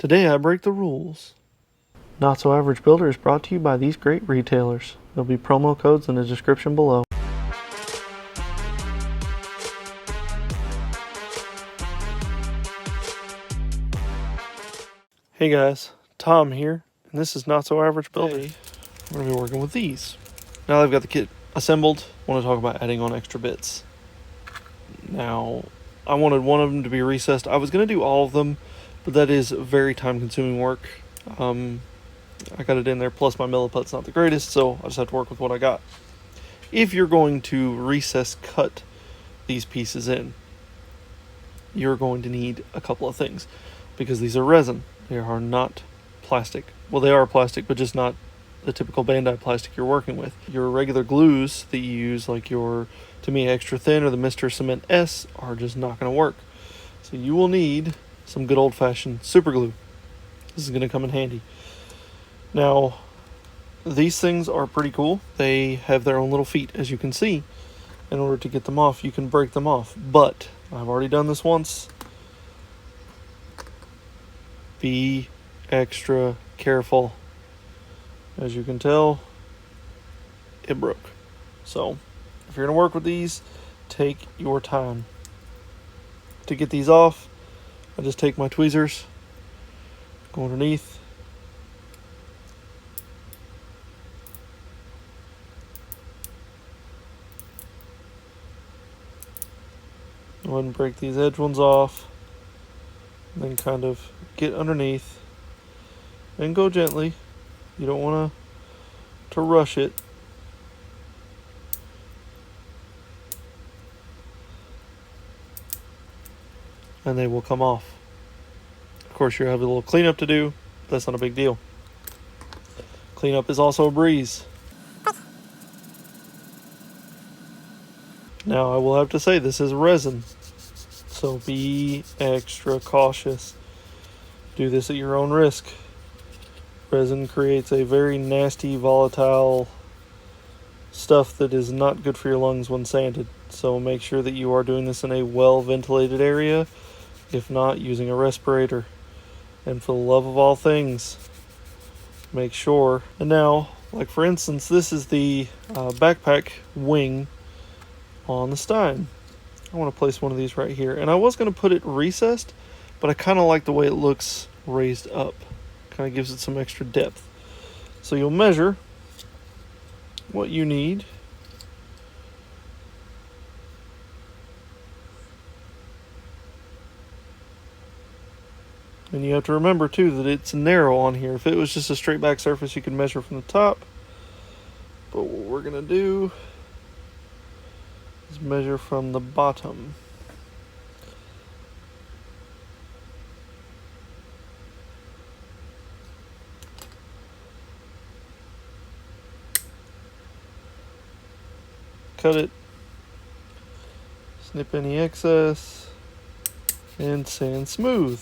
Today I break the rules. Not So Average Builder is brought to you by these great retailers. There'll be promo codes in the description below. Hey guys, Tom here, and this is Not So Average Builder. Today, we're going to be working with these. Now that I've got the kit assembled, I want to talk about adding on extra bits. Now, I wanted one of them to be recessed. I was going to do all of them, but that is very time-consuming work. I got it in there, plus my milliput's not the greatest, so I just have to work with what I got. If you're going to recess cut these pieces in, you're going to need a couple of things, because these are resin. They are not plastic. Well, they are plastic, but just not the typical Bandai plastic you're working with. Your regular glues that you use, like your, to me, extra thin or the Mr. Cement S, are just not going to work. So you will need some good old-fashioned super glue. This is going to come in handy. Now, these things are pretty cool. They have their own little feet, as you can see. In order to get them off, you can break them off. But I've already done this once. Be extra careful. As you can tell, it broke. So, if you're going to work with these, take your time. To get these off, I just take my tweezers, go underneath, go ahead and break these edge ones off, and then kind of get underneath, and go gently. You don't want to rush it. And they will come off. Of course, you have a little cleanup to do. That's not a big deal. Cleanup is also a breeze. Now, I will have to say, this is resin. So be extra cautious. Do this at your own risk. Resin creates a very nasty, volatile stuff that is not good for your lungs when sanded. So make sure that you are doing this in a well-ventilated area. If not, using a respirator. And for the love of all things, make sure. And now, like for instance, this is the backpack wing on the Stein. I want to place one of these right here. And I was going to put it recessed, but I kind of like the way it looks raised up. Kind of gives it some extra depth. So you'll measure what you need. And you have to remember too that it's narrow on here. If it was just a straight back surface, you could measure from the top. But what we're going to do is measure from the bottom. Cut it, snip any excess, and sand smooth.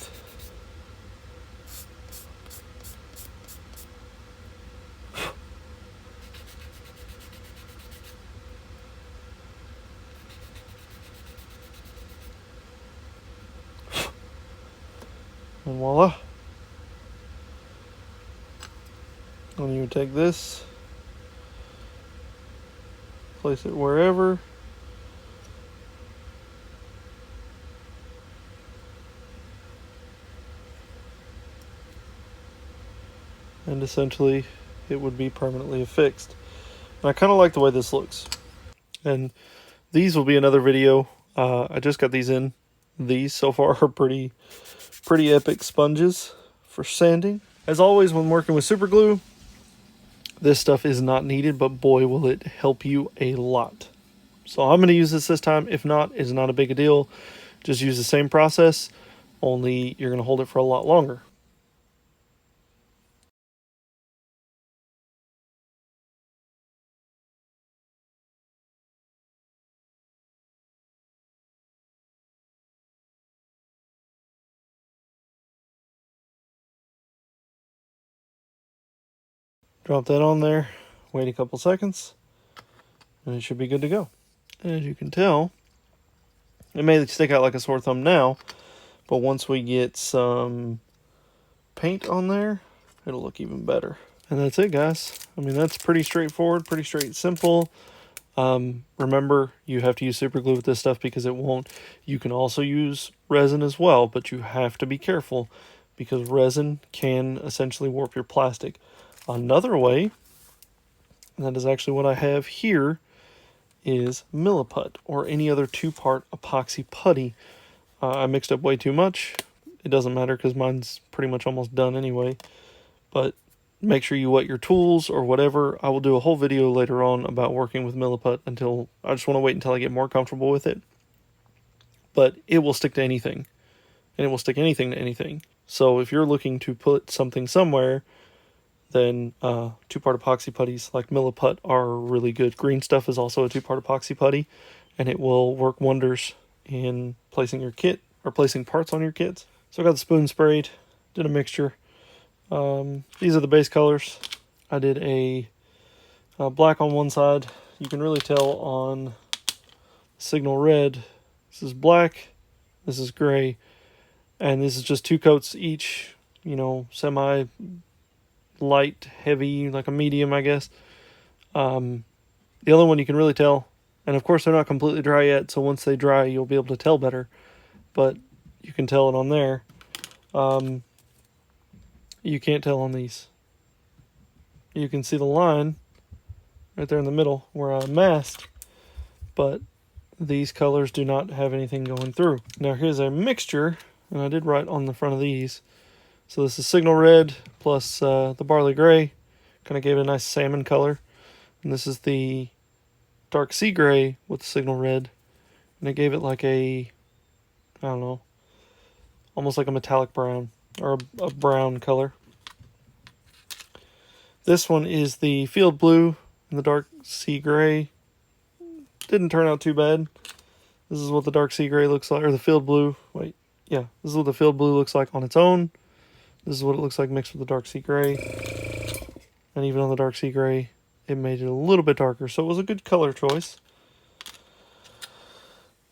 And voila. And you take this, place it wherever. And essentially it would be permanently affixed. And I kind of like the way this looks. And these will be another video. I just got these in. These so far are pretty epic sponges for sanding. As always, when working with super glue, this stuff is not needed, but boy will it help you a lot. So I'm going to use this time. If not, it's not a big a deal. Just use the same process, only you're going to hold it for a lot longer. Drop that on there, wait a couple seconds, and it should be good to go. As you can tell, it may stick out like a sore thumb now, but once we get some paint on there, it'll look even better. And that's it, guys. I mean, that's pretty straightforward, pretty simple. Remember, you have to use super glue with this stuff because it won't. You can also use resin as well, but you have to be careful because resin can essentially warp your plastic. Another way, and that is actually what I have here, is Milliput or any other two-part epoxy putty. I mixed up way too much. It doesn't matter because mine's pretty much almost done anyway. But make sure you wet your tools or whatever. I will do a whole video later on about working with Milliput until I just want to wait until I get more comfortable with it. But it will stick to anything. And it will stick anything to anything. So if you're looking to put something somewhere, then two-part epoxy putties like Milliput are really good. Green Stuff is also a two-part epoxy putty, and it will work wonders in placing your kit or placing parts on your kits. So I got the spoon sprayed, did a mixture. These are the base colors. I did a black on one side. You can really tell on Signal Red. This is black, this is gray, and this is just 2 coats each, you know, semi light, heavy, like a medium, I guess. The other one you can really tell, and of course they're not completely dry yet, so once they dry you'll be able to tell better, but you can tell it on there. You can't tell on these. You can see the line right there in the middle where I masked, but these colors do not have anything going through. Now here's a mixture, and I did write on the front of these. So this is Signal Red plus the Barley Gray. Kind of gave it a nice salmon color. And this is the Dark Sea Gray with the Signal Red. And it gave it like a, I don't know, almost like a metallic brown, or a brown color. This one is the Field Blue and the Dark Sea Gray. Didn't turn out too bad. This is what the Dark Sea Gray looks like, or the Field Blue. Wait, yeah, this is what the Field Blue looks like on its own. This is what it looks like mixed with the Dark Sea Gray. And even on the Dark Sea Gray, it made it a little bit darker. So it was a good color choice.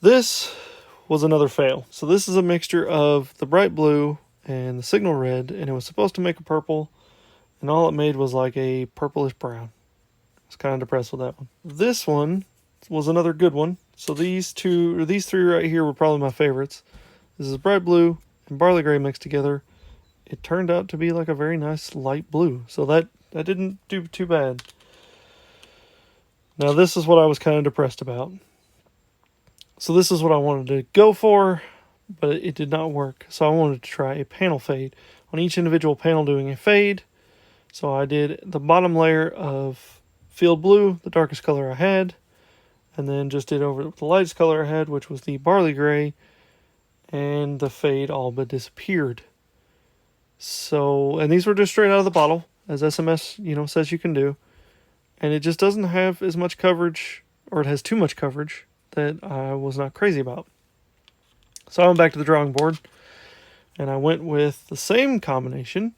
This was another fail. So this is a mixture of the bright blue and the Signal Red, and it was supposed to make a purple, and all it made was like a purplish brown. I was kind of depressed with that one. This one was another good one. So these 3 right here were probably my favorites. This is bright blue and Barley Gray mixed together. It turned out to be like a very nice light blue. So that didn't do too bad. Now this is what I was kind of depressed about. So this is what I wanted to go for, but it did not work. So I wanted to try a panel fade. On each individual panel doing a fade. So I did the bottom layer of Field Blue, the darkest color I had. And then just did over the lightest color I had, which was the Barley Gray. And the fade all but disappeared. So, and these were just straight out of the bottle, as SMS, says you can do. And it just doesn't have as much coverage, or it has too much coverage, that I was not crazy about. So I went back to the drawing board, and I went with the same combination,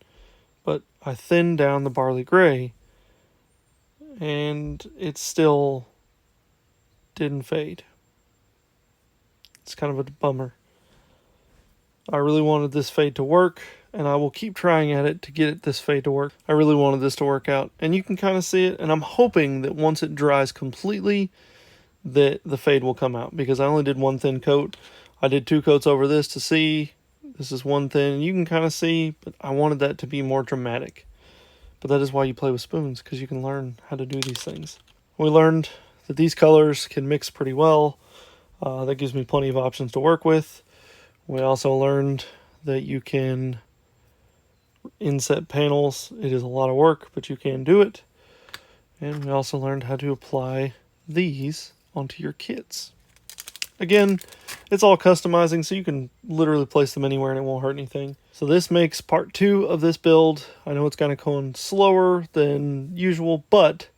but I thinned down the Barley Gray, and it still didn't fade. It's kind of a bummer. I really wanted this fade to work, and I will keep trying at it to get this fade to work. I really wanted this to work out, and you can kind of see it, and I'm hoping that once it dries completely, that the fade will come out, because I only did 1 thin coat. I did 2 coats over this to see. This is 1 thin, and you can kind of see, but I wanted that to be more dramatic. But that is why you play with spoons, because you can learn how to do these things. We learned that these colors can mix pretty well. That gives me plenty of options to work with. We also learned that you can inset panels. It is a lot of work, but you can do it. And we also learned how to apply these onto your kits. Again, it's all customizing, so you can literally place them anywhere and it won't hurt anything. So this makes part 2 of this build. I know it's kind of going slower than usual, but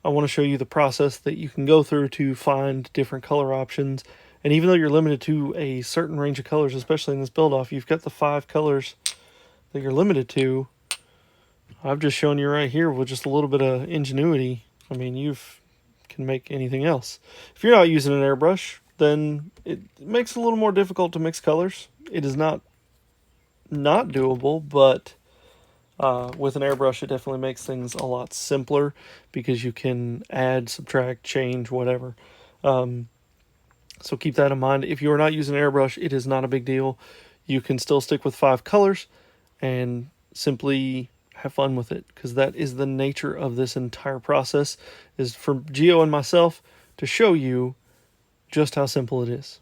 I want to show you the process that you can go through to find different color options. And even though you're limited to a certain range of colors, especially in this build-off, you've got the 5 colors that you're limited to. I've just shown you right here with just a little bit of ingenuity. I mean, you can make anything else. If you're not using an airbrush, then it makes it a little more difficult to mix colors. It is not not doable, but with an airbrush, it definitely makes things a lot simpler because you can add, subtract, change, whatever. So keep that in mind. If you are not using an airbrush, it is not a big deal. You can still stick with 5 colors and simply have fun with it, because that is the nature of this entire process, is for Geo and myself to show you just how simple it is.